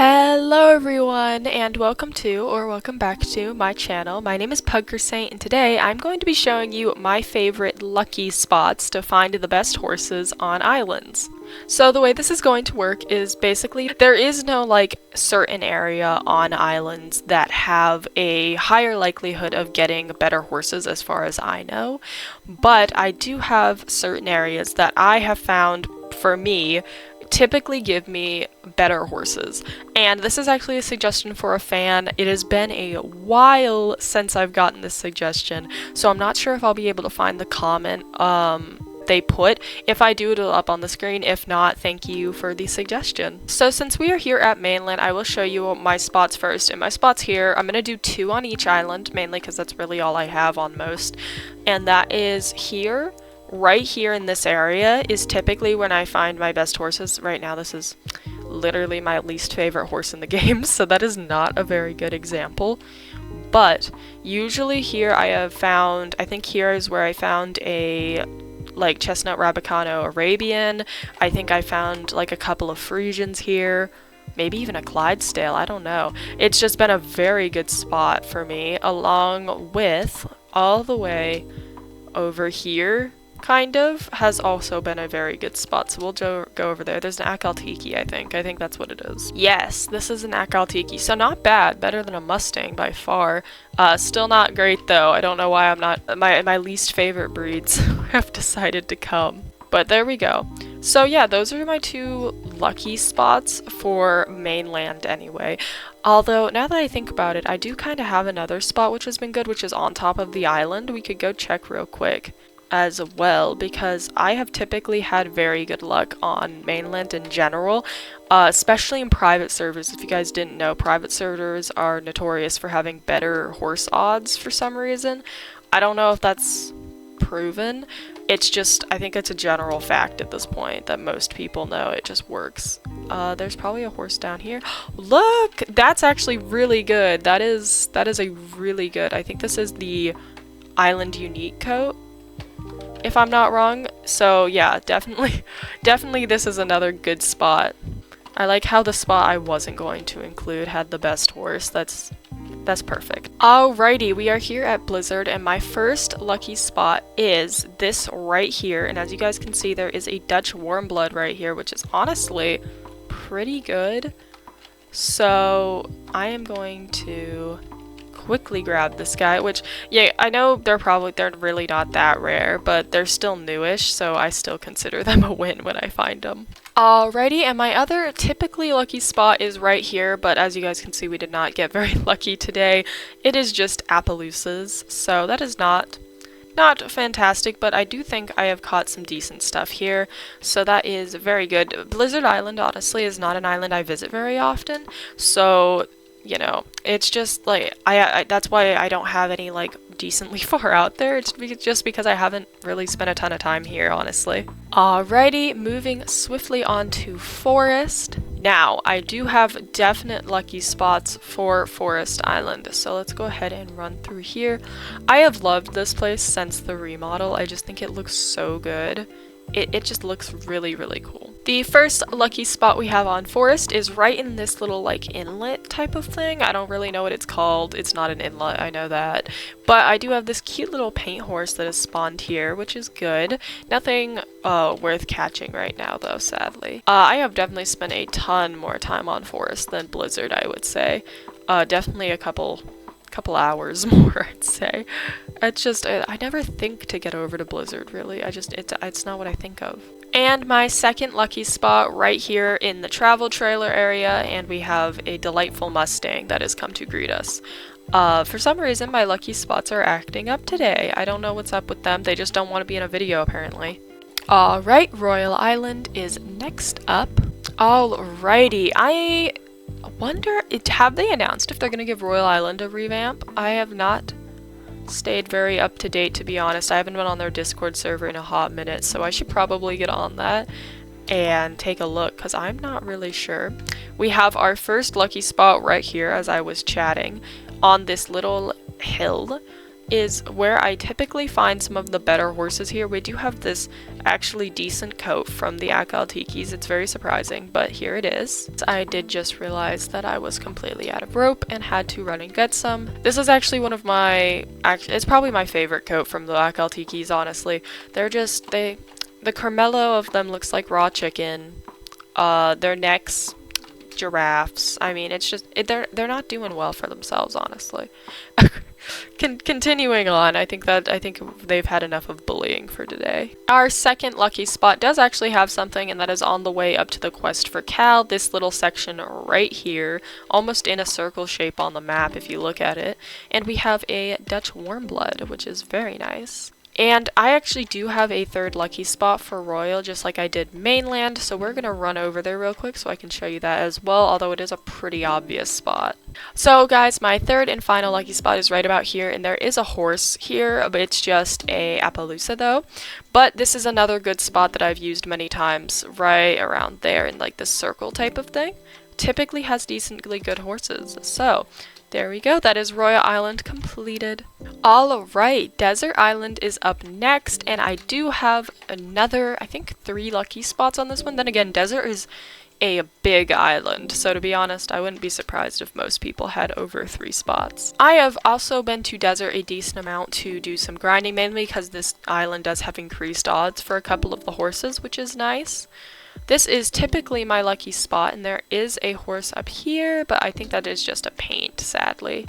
Hello everyone and welcome back to my channel. My name is Puggersaint and today I'm going to be showing you my favorite lucky spots to find the best horses on islands. So the way this is going to work is basically there is no certain area on islands that have a higher likelihood of getting better horses as far as I know, but I do have certain areas that I have found for me typically give me better horses. And this is actually a suggestion for a fan. It has been a while since I've gotten this suggestion, so I'm not sure if I'll be able to find the comment they put. If I do, it'll up on the screen. If not, thank you for the suggestion. So since we are here at Mainland, I will show you my spots first. And my spots here, I'm going to do 2 on each island, mainly because that's really all I have on most. And that is here. Right here in this area is typically when I find my best horses. Right now this is literally my least favorite horse in the game, so that is not a very good example. But usually here I have found, I think here is where I found a Chestnut Rabicano Arabian. I think I found a couple of Frisians here. Maybe even a Clydesdale, I don't know. It's just been a very good spot for me, along with all the way over here. Kind of has also been a very good spot, so we'll go over there. There's an Akaltiki, I think that's what it is. Yes, this is an Akaltiki, so not bad, better than a Mustang by far. Still not great though. I don't know why I'm not, my least favorite breeds have decided to come, but there we go. So yeah, those are my 2 lucky spots for Mainland anyway. Although, now that I think about it, I do kind of have another spot which has been good, which is on top of the island. We could go check real quick as well, because I have typically had very good luck on Mainland in general, especially in private servers. If you guys didn't know, private servers are notorious for having better horse odds for some reason. I don't know if that's proven. It's just, I think it's a general fact at this point that most people know. It just works. There's probably a horse down here. Look! That's actually really good. That is a really good, I think this is the Island Unique coat, if I'm not wrong. So yeah, definitely this is another good spot. I like how the spot I wasn't going to include had the best horse. That's perfect. Alrighty, we are here at Blizzard, and my first lucky spot is this right here. And as you guys can see, there is a Dutch Warmblood right here, which is honestly pretty good. So I am going to quickly grab this guy, which, yeah, I know they're really not that rare, but they're still newish, so I still consider them a win when I find them. Alrighty, and my other typically lucky spot is right here, but as you guys can see, we did not get very lucky today. It is just Appaloosas, so that is not fantastic, but I do think I have caught some decent stuff here, so that is very good. Blizzard Island, honestly, is not an island I visit very often, so you know, it's just that's why I don't have any decently far out there. It's just because I haven't really spent a ton of time here, honestly. Alrighty, moving swiftly on to Forest. Now, I do have definite lucky spots for Forest Island, so let's go ahead and run through here. I have loved this place since the remodel. I just think it looks so good. It just looks really, really cool. The first lucky spot we have on Forest is right in this little inlet type of thing. I don't really know what it's called. It's not an inlet, I know that. But I do have this cute little paint horse that has spawned here, which is good. Nothing worth catching right now though, sadly. I have definitely spent a ton more time on Forest than Blizzard, I would say. Definitely a couple hours more, I'd say. It's just, I never think to get over to Blizzard, really. It's not what I think of. And my second lucky spot right here in the travel trailer area, and we have a delightful Mustang that has come to greet us. For some reason, my lucky spots are acting up today. I don't know what's up with them. They just don't want to be in a video, apparently. Alright, Royal Island is next up. Alrighty, I wonder, have they announced if they're going to give Royal Island a revamp? I have not stayed very up to date, to be honest. I haven't been on their Discord server in a hot minute, so I should probably get on that and take a look, because I'm not really sure. We have our first lucky spot right here as I was chatting on this little hill. is where I typically find some of the better horses here. We do have this actually decent coat from the Akaltikis. It's very surprising, but here it is. I did just realize that I was completely out of rope and had to run and get some. This is actually one of my, it's probably my favorite coat from the Akaltikis, honestly. The Carmelo of them looks like raw chicken. Their necks, giraffes. I mean, it's just, they're not doing well for themselves, honestly. Continuing on, I think they've had enough of bullying for today. Our second lucky spot does actually have something, and that is on the way up to the quest for Cal. This little section right here, almost in a circle shape on the map if you look at it. And we have a Dutch Warmblood, which is very nice. And I actually do have a third lucky spot for Royal, just like I did Mainland, so we're going to run over there real quick so I can show you that as well, although it is a pretty obvious spot. So guys, my third and final lucky spot is right about here, and there is a horse here, but it's just a Appaloosa though. But this is another good spot that I've used many times, right around there in like this circle type of thing. Typically has decently good horses, so there we go, that is Royal Island completed. Alright, Desert Island is up next, and I do have another, I think 3 lucky spots on this one. Then again, Desert is a big island, so to be honest, I wouldn't be surprised if most people had over 3 spots. I have also been to Desert a decent amount to do some grinding, mainly because this island does have increased odds for a couple of the horses, which is nice. This is typically my lucky spot, and there is a horse up here, but I think that is just a paint, sadly.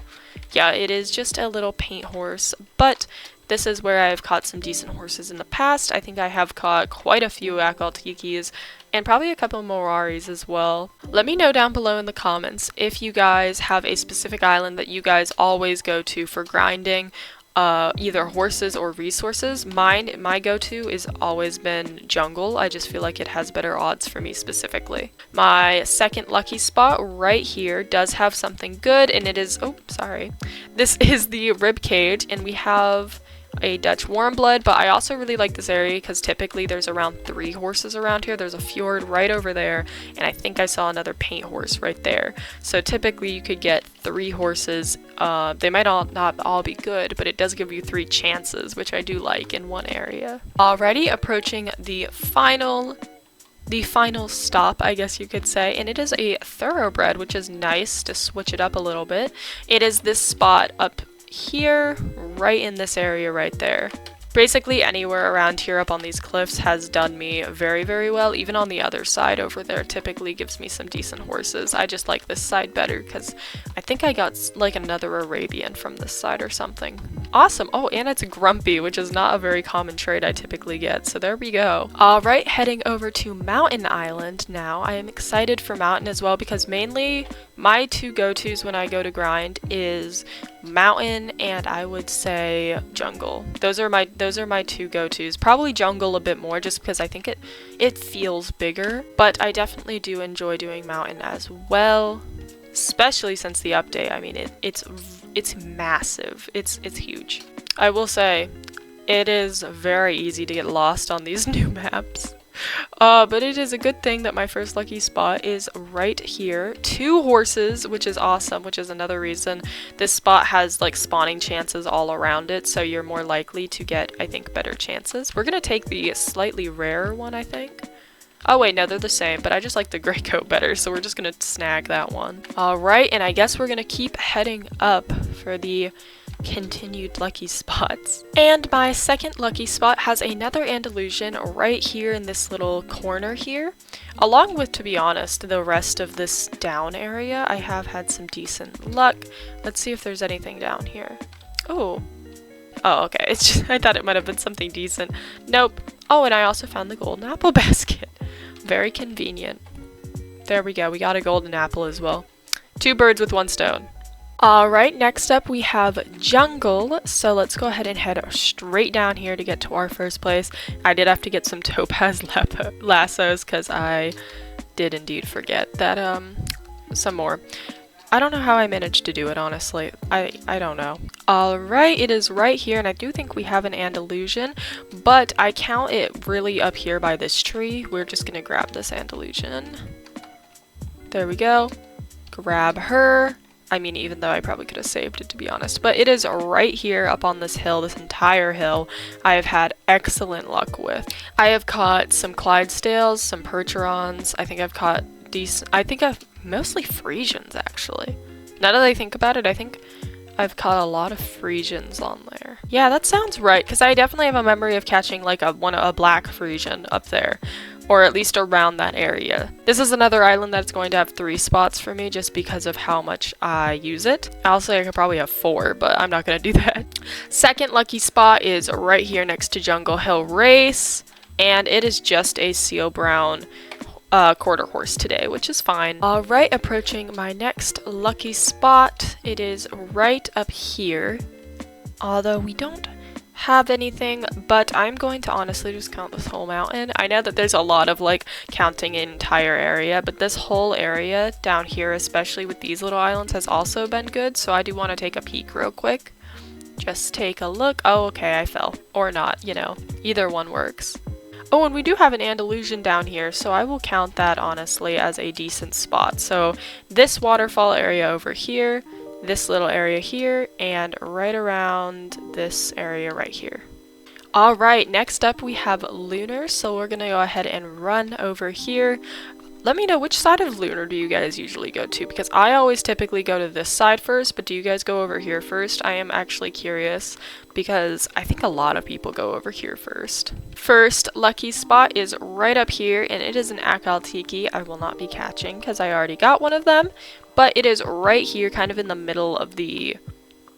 Yeah, it is just a little paint horse, but this is where I've caught some decent horses in the past. I think I have caught quite a few Akaltikis, and probably a couple Moraris as well. Let me know down below in the comments if you guys have a specific island that you guys always go to for grinding, either horses or resources. My go-to has always been jungle. I just feel like it has better odds for me specifically. My second lucky spot right here does have something good, and it is, oh, sorry. This is the rib cage, and we have a Dutch Warmblood, but I also really like this area because typically there's around 3 horses around here. There's a fjord right over there, and I think I saw another paint horse right there. So typically you could get 3 horses. They might not all be good, but it does give you 3 chances, which I do like in one area. Already approaching the final stop, I guess you could say, and it is a thoroughbred, which is nice to switch it up a little bit. It is this spot up here, right in this area right there. Basically anywhere around here up on these cliffs has done me very, very well. Even on the other side over there typically gives me some decent horses. I just like this side better because I think I got like another Arabian from this side or something. Awesome. Oh, and it's grumpy, which is not a very common trait I typically get. So there we go. Alright, heading over to Mountain Island now. I am excited for Mountain as well because mainly my 2 go-tos when I go to grind is Mountain and I would say Jungle. Those are my 2 go-tos. Probably Jungle a bit more just because I think it feels bigger, but I definitely do enjoy doing Mountain as well, especially since the update. I mean, it's massive. It's huge. I will say it is very easy to get lost on these new maps. But it is a good thing that my first lucky spot is right here. 2 horses, which is awesome, which is another reason this spot has like spawning chances all around it, so you're more likely to get, I think, better chances. We're gonna take the slightly rarer one, I think. Oh wait, no, they're the same, but I just like the gray coat better, so we're just gonna snag that one. Alright, and I guess we're gonna keep heading up for the continued lucky spots. And my second lucky spot has another Andalusian right here in this little corner here. Along with, to be honest, the rest of this down area, I have had some decent luck. Let's see if there's anything down here. Oh, okay. It's just, I thought it might have been something decent. Nope. Oh, and I also found the golden apple basket. Very convenient. There we go. We got a golden apple as well. 2 birds with 1 stone. Alright, next up we have Jungle, so let's go ahead and head straight down here to get to our first place. I did have to get some topaz lassos because I did indeed forget that, some more. I don't know how I managed to do it, honestly. I don't know. Alright, it is right here, and I do think we have an Andalusian, but I count it really up here by this tree. We're just gonna grab this Andalusian. There we go. Grab her. I mean, even though I probably could have saved it, to be honest. But it is right here up on this hill, this entire hill, I have had excellent luck with. I have caught some Clydesdales, some Percherons. I think I've caught I've mostly Frisians, actually. Now that I think about it, I think I've caught a lot of Frisians on there. Yeah, that sounds right, because I definitely have a memory of catching like a black Frisian up there, or at least around that area. This is another island that's going to have 3 spots for me just because of how much I use it. I'll say I could probably have 4, but I'm not going to do that. Second lucky spot is right here next to Jungle Hill Race, and it is just a seal brown quarter horse today, which is fine. Alright, approaching my next lucky spot. It is right up here, although we don't have anything, but I'm going to honestly just count this whole mountain. I know that there's a lot of like counting an entire area, but this whole area down here, especially with these little islands, has also been good, so I do want to take a peek real quick. Just take a look. Oh, okay, I fell. Or not, you know, either one works. Oh, and we do have an Andalusian down here, so I will count that honestly as a decent spot. So this waterfall area over here, this little area here, and right around this area right here. Alright, next up we have Lunar, so we're gonna go ahead and run over here. Let me know, which side of Lunar do you guys usually go to? Because I always typically go to this side first, but do you guys go over here first? I am actually curious, because I think a lot of people go over here first. First lucky spot is right up here, and it is an Akaltiki. I will not be catching, because I already got one of them, but it is right here, kind of in the middle of the,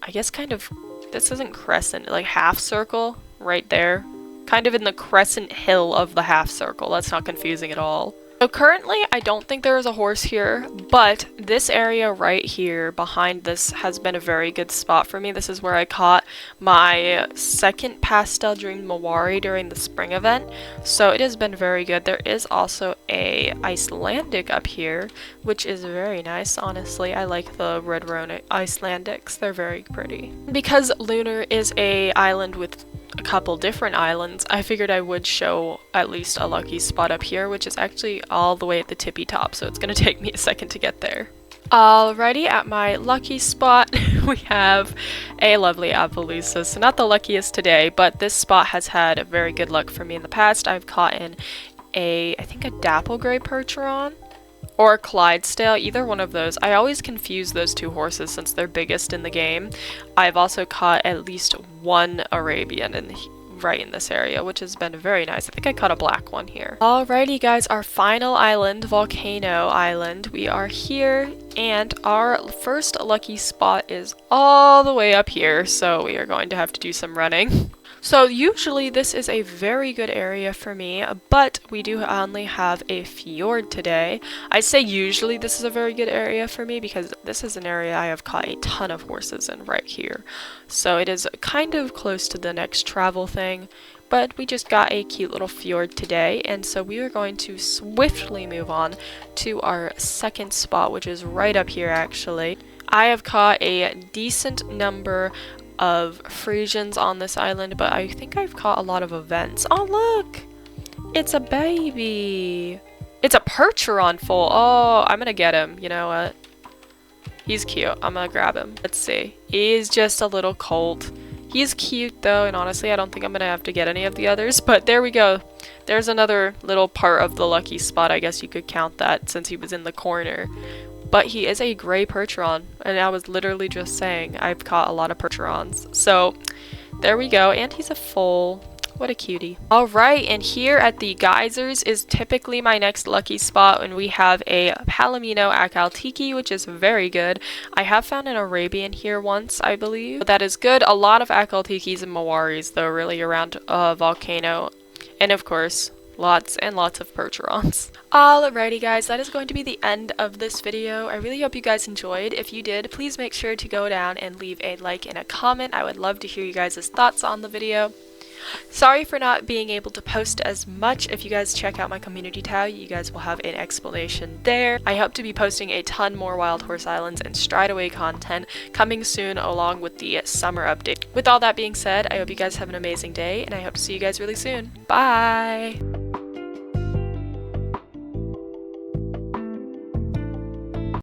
I guess kind of, this isn't crescent, like half circle, right there. Kind of in the crescent hill of the half circle. That's not confusing at all. So currently, I don't think there is a horse here, but this area right here behind this has been a very good spot for me. This is where I caught my second Pastel Dream Mawari during the spring event, so it has been very good. There is also a Icelandic up here, which is very nice, honestly. I like the red roan Icelandics. They're very pretty. Because Lunar is a island with a couple different islands, I figured I would show at least a lucky spot up here, which is actually all the way at the tippy top, so it's gonna take me a second to get there. Alrighty, at my lucky spot we have a lovely Appaloosa. So not the luckiest today, but this spot has had very good luck for me in the past. I've caught in I think a Dapple Gray Percheron or Clydesdale, either one of those. I always confuse those two horses since they're biggest in the game. I've also caught at least one Arabian right in this area, which has been very nice. I think I caught a black one here. Alrighty guys, our final island, Volcano Island. We are here, and our first lucky spot is all the way up here, so we are going to have to do some running. So usually this is a very good area for me, but we do only have a fjord today. I say usually this is a very good area for me because this is an area I have caught a ton of horses in right here. So it is kind of close to the next travel thing, but we just got a cute little fjord today, and so we are going to swiftly move on to our second spot, which is right up here actually. I have caught a decent number of Frisians on this island, but I think I've caught a lot of events. Oh look! It's a baby! It's a Percheron foal! Oh, I'm gonna get him. You know what? He's cute. I'm gonna grab him. Let's see. He's just a little colt. He's cute though, and honestly I don't think I'm gonna have to get any of the others, but there we go. There's another little part of the lucky spot. I guess you could count that since he was in the corner. But he is a gray Percheron, and I was literally just saying I've caught a lot of Percherons. So there we go, and he's a foal. What a cutie. Alright, and here at the geysers is typically my next lucky spot, and we have a Palomino Akaltiki, which is very good. I have found an Arabian here once, I believe. But that is good. A lot of Akaltikis and Mawaris, though, really around Volcano. And of course, lots and lots of Percherons. Alrighty guys, that is going to be the end of this video. I really hope you guys enjoyed. If you did, please make sure to go down and leave a like and a comment. I would love to hear you guys' thoughts on the video. Sorry for not being able to post as much. If you guys check out my community tab, you guys will have an explanation there. I hope to be posting a ton more Wild Horse Islands and Stride Away content coming soon along with the summer update. With all that being said, I hope you guys have an amazing day, and I hope to see you guys really soon. Bye!